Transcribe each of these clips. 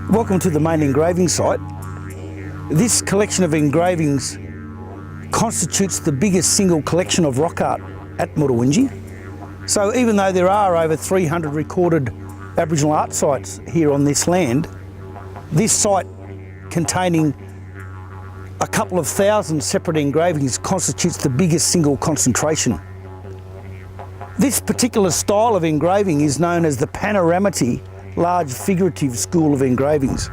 Welcome to the main engraving site. This collection of engravings constitutes the biggest single collection of rock art at Mutawintji. So even though there are over 300 recorded Aboriginal art sites here on this land, this site containing a couple of thousand separate engravings constitutes the biggest single concentration. This particular style of engraving is known as the Panaramitee large figurative school of engravings.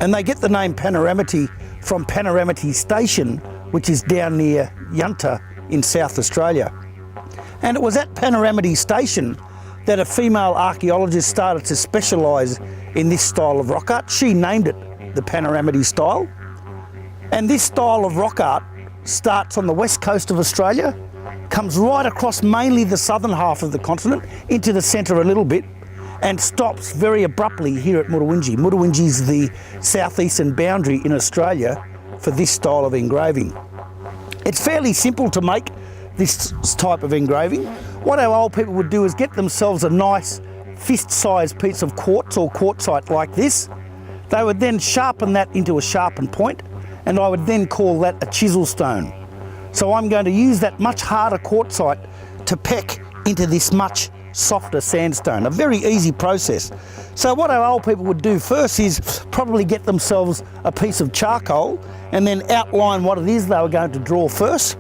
And they get the name Panaramitee from Panaramitee Station, which is down near Yunta in South Australia. And it was at Panaramitee Station that a female archaeologist started to specialise in this style of rock art. She named it the Panaramitee style. And this style of rock art starts on the west coast of Australia, comes right across mainly the southern half of the continent, into the centre a little bit, and stops very abruptly here at Mutawintji. Mutawintji is the southeastern boundary in Australia for this style of engraving. It's fairly simple to make this type of engraving. What our old people would do is get themselves a nice fist-sized piece of quartz or quartzite like this. They would then sharpen that into a sharpened point, and I would then call that a chisel stone. So I'm going to use that much harder quartzite to peck into this much softer sandstone, a very easy process. So what our old people would do first is probably get themselves a piece of charcoal and then outline what it is they were going to draw first,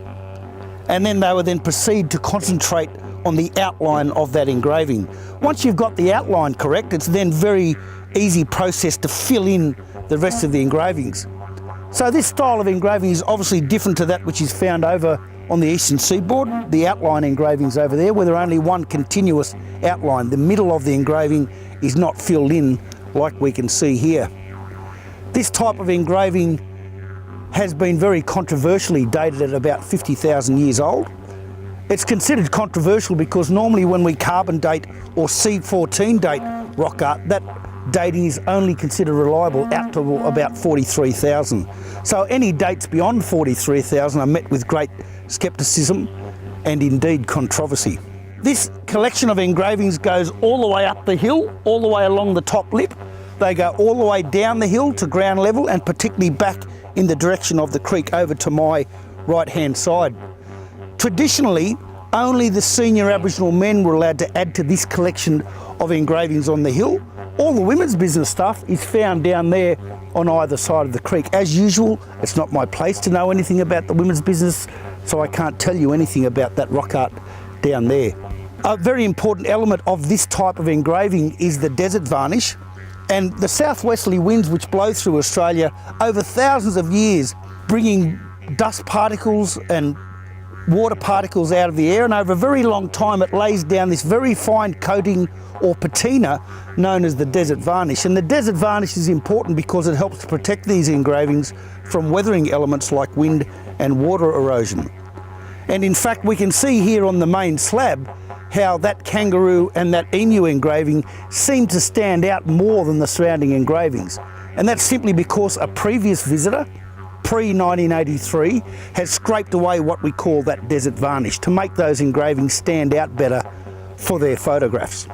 and then they would then proceed to concentrate on the outline of that engraving. Once you've got the outline correct, it's then very easy process to fill in the rest of the engravings. So this style of engraving is obviously different to that which is found over on the eastern seaboard, the outline engravings over there, where there are only one continuous outline. The middle of the engraving is not filled in like we can see here. This type of engraving has been very controversially dated at about 50,000 years old. It's considered controversial because normally when we carbon date or C14 date rock art, that dating is only considered reliable out to about 43,000. So any dates beyond 43,000 are met with great scepticism and indeed controversy. This collection of engravings goes all the way up the hill, all the way along the top lip. They go all the way down the hill to ground level and particularly back in the direction of the creek over to my right hand side. Traditionally, only the senior Aboriginal men were allowed to add to this collection of engravings on the hill. All the women's business stuff is found down there on either side of the creek. As usual, it's not my place to know anything about the women's business, so I can't tell you anything about that rock art down there. A very important element of this type of engraving is the desert varnish, and the southwesterly winds which blow through Australia over thousands of years, bringing dust particles and water particles out of the air, and over a very long time it lays down this very fine coating or patina known as the desert varnish. And the desert varnish is important because it helps to protect these engravings from weathering elements like wind and water erosion. And in fact we can see here on the main slab how that kangaroo and that emu engraving seem to stand out more than the surrounding engravings. And that's simply because a previous visitor, pre-1983, has scraped away what we call that desert varnish to make those engravings stand out better for their photographs.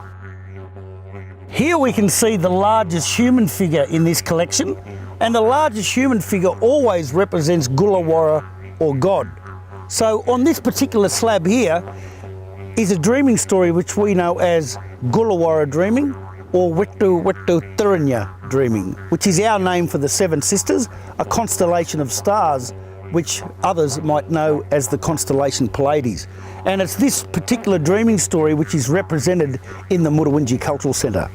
Here we can see the largest human figure in this collection, and the largest human figure always represents Gullawara or God. So on this particular slab here is a dreaming story which we know as Gullawara dreaming or Wittu Wittu Thurinya dreaming, which is our name for the Seven Sisters, a constellation of stars which others might know as the constellation Pleiades. And it's this particular dreaming story which is represented in the Mutawintji Cultural Centre.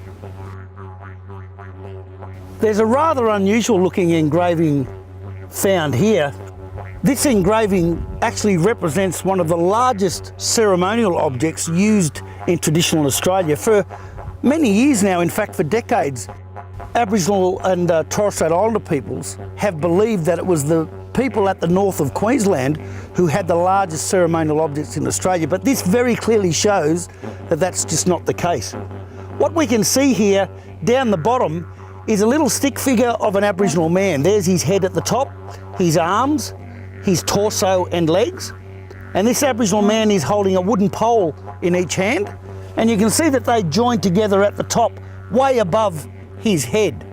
There's a rather unusual looking engraving found here. This engraving actually represents one of the largest ceremonial objects used in traditional Australia for many years now, in fact for decades. Aboriginal and Torres Strait Islander peoples have believed that it was the people at the north of Queensland who had the largest ceremonial objects in Australia, but this very clearly shows that that's just not the case. What we can see here down the bottom is a little stick figure of an Aboriginal man. There's his head at the top, his arms, his torso and legs. And this Aboriginal man is holding a wooden pole in each hand, and you can see that they join together at the top, way above his head.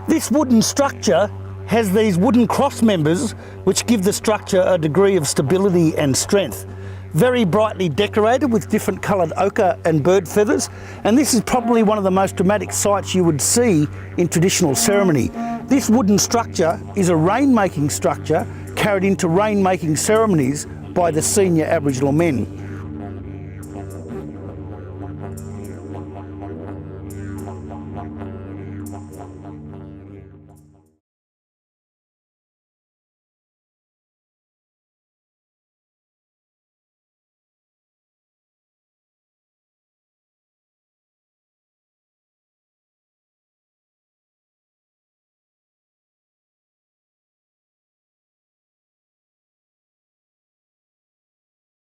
This wooden structure has these wooden cross members which give the structure a degree of stability and strength. Very brightly decorated with different coloured ochre and bird feathers, and this is probably one of the most dramatic sights you would see in traditional ceremony. This wooden structure is a rain-making structure carried into rain-making ceremonies by the senior Aboriginal men.